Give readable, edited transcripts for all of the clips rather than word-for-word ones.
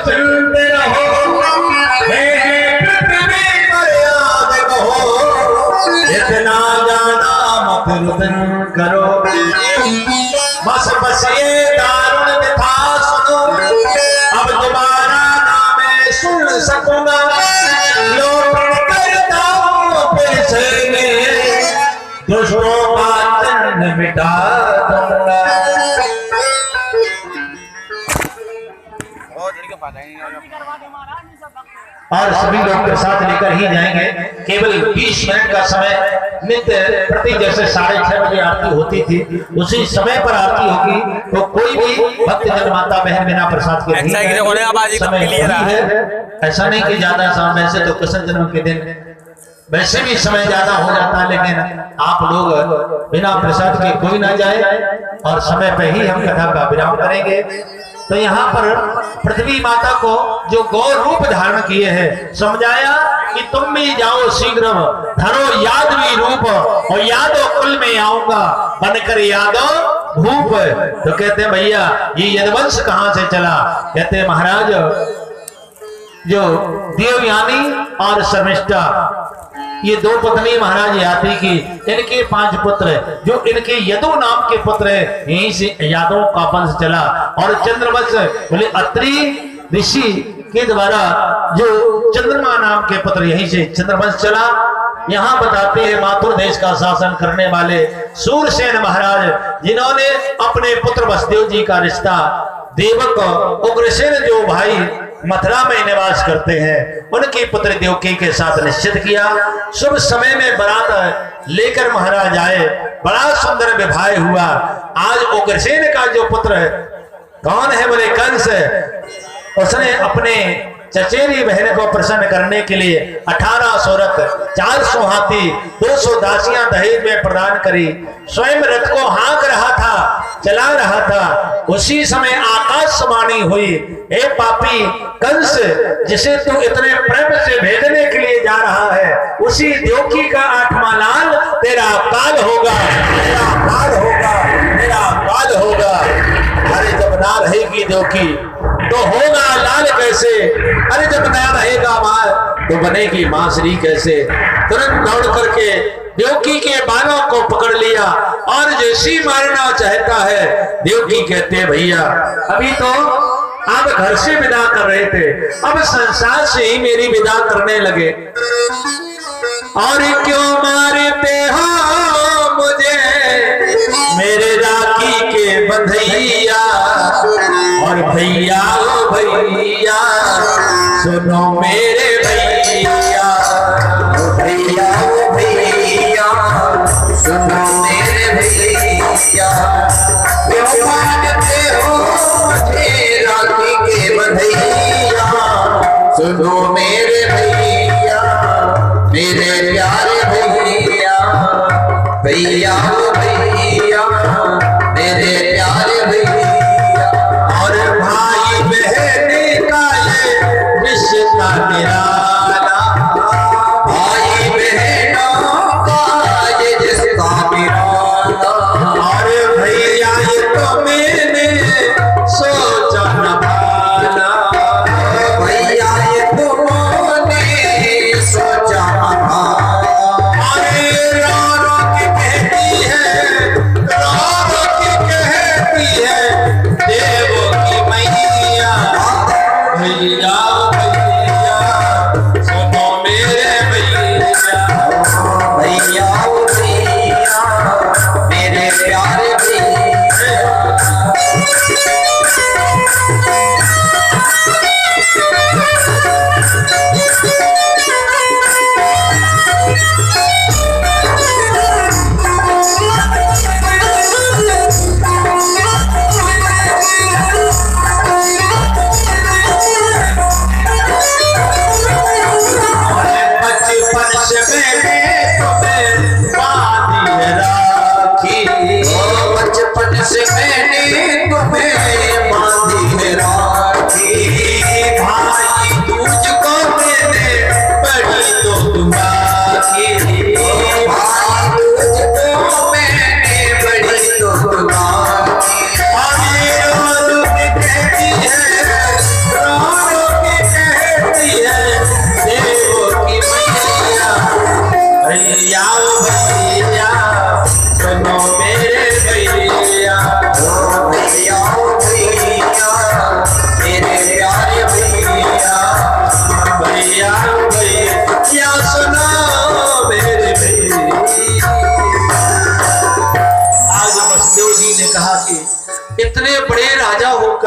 चलते रहो, पृथ्वी पर याद कहो, इतना जाना मत रुदन करो। बस ये दारुण कथा सुनो, अब दोबारा ना मैं सुन सकूंगा। लौट कर दाओ फिर से दुष्टों का चिन्ह मिटा दूंगा। और सभी लोग प्रसाद लेकर ही जाएंगे। केवल 20 मिनट का समय, नित्य प्रति जैसे 6:30 बजे आरती होती थी, उसी समय पर आरती होगी। तो कोई भी भक्त जन माता बहन बिना प्रसाद के नहीं समय है। ऐसा नहीं कि ज्यादा समय, वैसे तो कृष्ण जन्म के दिन वैसे भी समय ज्यादा हो जाता है, लेकिन आप लोग बिना प्रसाद के कोई ना जाए और समय पे ही हम कथा का विराम करेंगे। तो यहाँ पर पृथ्वी माता को जो गौ रूप धारण किए हैं, समझाया कि तुम भी जाओ शीघ्र, धरो यादवी रूप और यादव कुल में आऊंगा बनकर यादव भूप। तो कहते हैं भैया ये यदुवंश कहाँ से चला? कहते हैं महाराज जो देवयानी और शर्मिष्ठा, ये 2 पत्नी महाराज यात्री की, इनके 5 पुत्र, जो इनके यदु नाम के पुत्र है, यहीं से यादवों का वंश चला। और चंद्रवंश बोले अत्रि ऋषि के द्वारा जो चंद्रमा नाम के पुत्र, यहीं से चंद्रवंश चला। यहाँ बताते हैं माथुर देश का शासन करने वाले सूरसेन महाराज, जिन्होंने अपने पुत्र वसुदेव जी का रिश्ता देवक उग्रसेन जो भाई मथुरा में निवास करते हैं, उनकी पुत्र देवकी के साथ निश्चित किया। शुभ समय में बारात लेकर महाराज आए, बड़ा सुंदर विवाह हुआ। आज उग्रसेन का जो पुत्र है कौन है? बोले कंस। उसने अपने चचेरी बहन को प्रसन्न करने के लिए 1800 रथ, 400 हाथी, 200 दासियां दहेज में प्रदान करी। स्वयं रथ को हाँक रहा था, चला रहा था। उसी समय आकाशवाणी हुई, हे पापी कंस, जिसे तू इतने प्रेम से भेजने के लिए जा रहा है, उसी देवकी का 8वां लाल तेरा काल होगा, तेरा काल होगा, तेरा काल होगा। अरे जब ना रहेगी देवकी तो होगा लाल कैसे? अरे जब नया रहेगा मां तो बनेगी मां श्री कैसे? तुरंत दौड़ करके देवकी के बालों को पकड़ लिया और जैसी मारना चाहता है, देवकी कहते हैं भैया अभी तो आप घर से विदा कर रहे थे, अब संसार से ही मेरी विदा करने लगे। और क्यों मारते हो मुझे मेरे राखी के बंधैया? और भैया ओ भैया सुनो मेरे भैया, भैया ओ भैया सुनो मेरे भैया। क्यों मारते हो मुझे राखी के बंधैया? सुनो मेरे भैया, मेरे प्यारे भैया, भैया ओ भैया मेरे प्यारे भैया। और भाई बहन का ये रिश्ता निराला, भाई बहनों का ये रिश्ता निराला। और भैया ये तो मेरे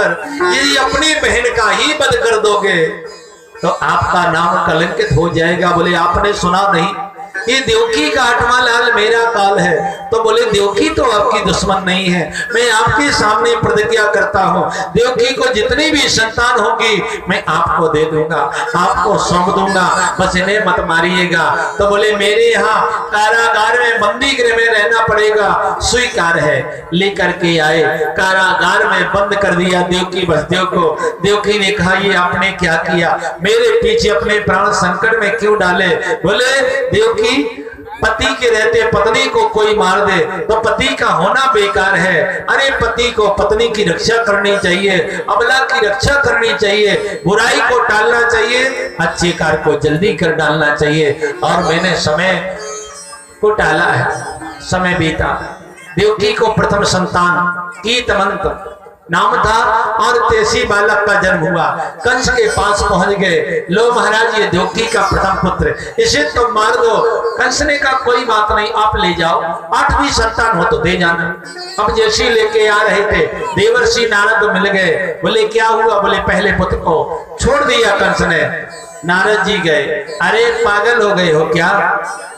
कर यदि अपनी बहन का ही वध कर दोगे तो आपका नाम कलंकित हो जाएगा। बोले आपने सुना नहीं ये देवकी का 8वां लाल मेरा काल है? तो बोले देवकी तो आपकी दुश्मन नहीं है, मैं आपके सामने प्रतिज्ञा करता हूँ देवकी को जितनी भी संतान होगी मैं आपको दे दूंगा, आपको सौंप दूंगा, बस इन्हें मत मारिएगा। तो बोले मेरे यहाँ कारागार में बंदी गृह में रहना पड़ेगा, स्वीकार है। लेकर के आए, कारागार में बंद कर दिया देवकी वसुदेव को। देवकी ने कहा ये आपने क्या किया, मेरे पीछे अपने प्राण संकट में क्यों डाले? बोले देवकी पति के रहते पत्नी को कोई मार दे तो पति का होना बेकार है। अरे पति को पत्नी की रक्षा करनी चाहिए, अबला की रक्षा करनी चाहिए, बुराई को टालना चाहिए, अच्छे कार्य को जल्दी कर डालना चाहिए। और मैंने समय को टाला है, समय बीता। देवकी को प्रथम संतान कीतमंत नाम था और तेसी बालक का जन्म हुआ। कंस के पास पहुंच गए, लो महाराज ये देवकी का प्रथम पुत्र, इसे तो मार दो। कंस ने कहा कोई बात नहीं, आप ले जाओ, 8वीं संतान हो तो दे जाना। अब जैसे लेके आ रहे थे देवर्षि नारद मिल गए। बोले क्या हुआ? बोले पहले पुत्र को छोड़ दिया कंस ने। नारद जी गए, अरे पागल हो गए हो क्या,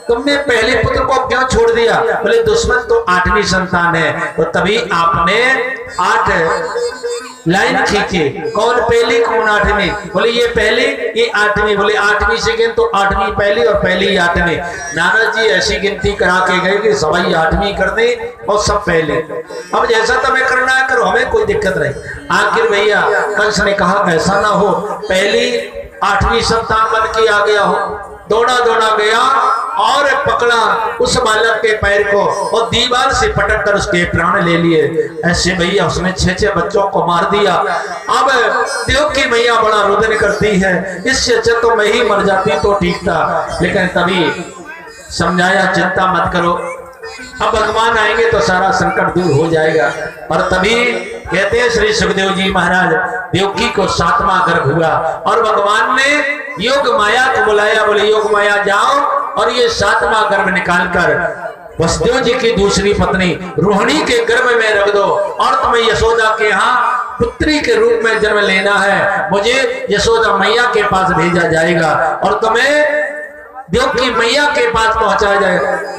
तुमने पहले पुत्र को क्यों छोड़ दिया? बोले दुश्मन तो 8वीं संतान है। तो तभी आपने 8 लाइन खींची, कौन पहली कौन 8वीं? बोले ये पहली ये 8वीं। बोले 8वीं से गिन तो 8वीं पहली और पहली 8वीं। नारद जी ऐसी गिनती करा के गए कि सवाई 8वीं कर दी और सब पहले। अब जैसा तुम्हें करना है करो, हमें कोई दिक्कत नहीं। आखिर भैया कंस ने कहा ऐसा ना हो पहली 8वीं संतान बन के आ गया हो। दौड़ा दौड़ा गया और पकड़ा उस बालक के पैर को और दीवार से पटक कर उसके प्राण ले लिए। ऐसे भैया उसने 6 बच्चों को मार दिया। अब देव की मैया बड़ा रुदन करती है, इससे अच्छा तो मैं ही मर जाती तो ठीक था। लेकिन तभी समझाया चिंता मत करो, अब भगवान आएंगे तो सारा संकट दूर हो जाएगा। और तभी कहते हैं श्री सुखदेव जी महाराज देवकी को 7वां गर्भ हुआ और भगवान ने योग माया को बुलाया। बोले योग माया जाओ और ये 7वां गर्भ निकालकर वसुदेव जी की दूसरी पत्नी रोहिणी के गर्भ में रख दो और तुम्हें यशोदा के यहाँ पुत्री के रूप में जन्म लेना है। मुझे यशोदा मैया के पास भेजा जाएगा और तुम्हें देव की मैया के पास पहुंचाया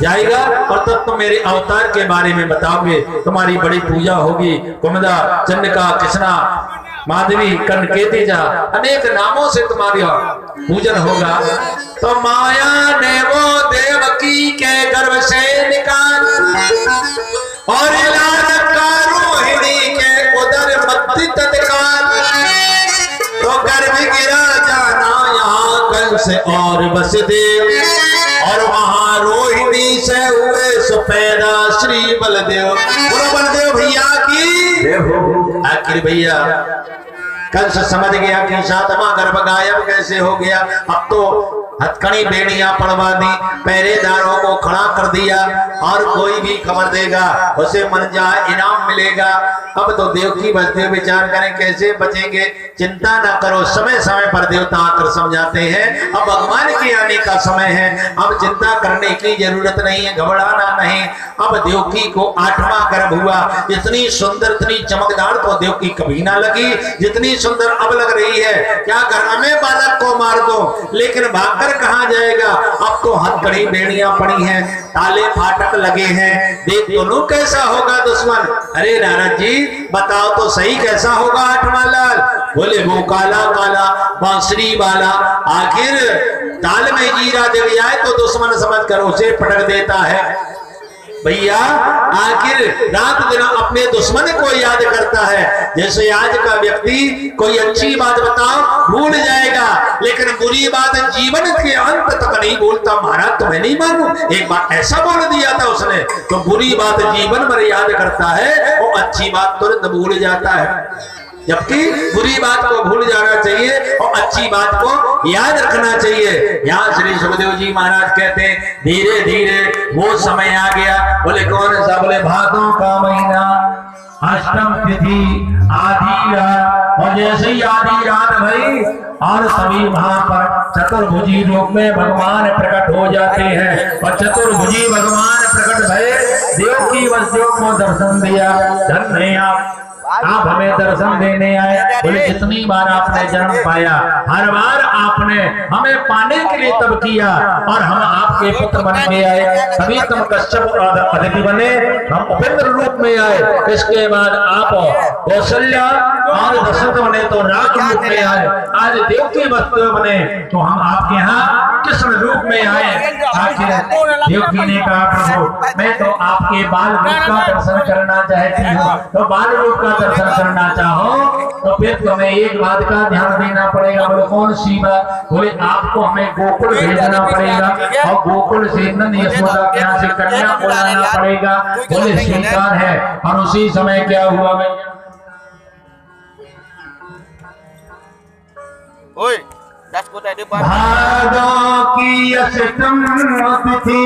जाएगा और तब तुम मेरे अवतार के बारे में बताओगे। तुम्हारी बड़ी पूजा होगी, कुमुदा, चंडिका, कृष्णा, माधवी, कनकेतिजा, अनेक नामों से तुम्हारी पूजन होगा। तो माया ने वो देवकी के गर्भ से निकाल और लाल का रोहिणी के उदर मध्य तत्काल। तो गर्भ गिरा जाना यहाँ कंस और वसुदेव और वहां रोहिणी से हुए सुपैदा श्री बलदेव। बोलो बलदेव भैया की। आखिर भैया कंस समझ गया कि 7वां गर्भ गायब कैसे हो गया। अब तो हथकड़ी बेड़ियां पड़वा दी, पहरेदारों को खड़ा कर दिया और कोई भी खबर देगा उसे मनजा इनाम मिलेगा। अब तो देवकी वसुदेव विचार करें कैसे बचेंगे। चिंता ना करो, समय समय पर देवता आकर समझाते हैं अब भगवान के आने का समय है, अब चिंता करने की जरूरत नहीं है, घबराना नहीं। अब देवकी को 8वां गर्भ हुआ। इतनी सुंदर इतनी चमकदार तो देवकी कभी ना लगी जितनी सुंदर अब लग रही है। क्या गर्भ में बालक को मार दो लेकिन भागकर कहां जाएगा। अब तो हथकड़ी बेड़ियां पड़ी हैं, ताले फाटक लगे हैं, देख दोनों कैसा होगा दुश्मन। अरे नारद जी बताओ तो सही कैसा होगा 8वां लाल। बोले वो काला काला बांसुरी वाला, आखिर ताल में जीरा जग जाए तो दुश्मन समझ कर उसे पटक देता है। भैया आखिर रात दिन अपने दुश्मन को याद करता है। जैसे आज का व्यक्ति कोई अच्छी बात बताओ भूल जाएगा लेकिन बुरी बात जीवन के अंत तक नहीं भूलता। महाराज तुम्हें नहीं मानू, एक बार ऐसा बोल दिया था उसने। तो बुरी बात जीवन भर याद करता है और अच्छी बात तुरंत भूल जाता है। जबकि बुरी बात को भूल जाना चाहिए और अच्छी बात को याद रखना चाहिए। यहाँ श्री सुखदेव जी महाराज कहते हैं धीरे धीरे वो समय आ गया। बोले कौन सा? बोले भादों का महीना, अष्टम तिथि, आधी रात। और जैसे ही आधी रात भई और सभी वहां पर चतुर्भुजी रूप में भगवान प्रकट हो जाते हैं। और चतुर्भुजी भगवान प्रकट भये, देव की वसुदेव को दर्शन दिया। धन्य आप आप हमें दर्शन देने आए। बोले जितनी बार आपने जन्म पाया हर बार आपने हमें पाने के लिए तब किया और हम आपके पुत्र बन के आए। तभी तुम कश्यप अतिथि बने, हम उपेंद्र रूप में आए। इसके बाद आप कौशल्या और दशरथ बने तो राज रूप में आए। आज देवकी वस्त्र बने तो हम आपके यहाँ कृष्ण रूप में आए। आखिर देवकी ने कहा प्रभु मैं तो आपके बाल रूप का दर्शन करना चाहती हूँ, तो बाल रूप का दर्शन करना चाहो तो फिर तुम्हें एक बात का ध्यान देना पड़ेगा। बोले कौन सी बात? बोले आपको हमें गोकुल भेजना पड़ेगा और गोकुल से नंद यशोदा के यहाँ से कन्या को लाना पड़ेगा। बोले स्वीकार है। और उसी समय क्या हुआ भैया? भादों की अष्टम तिथि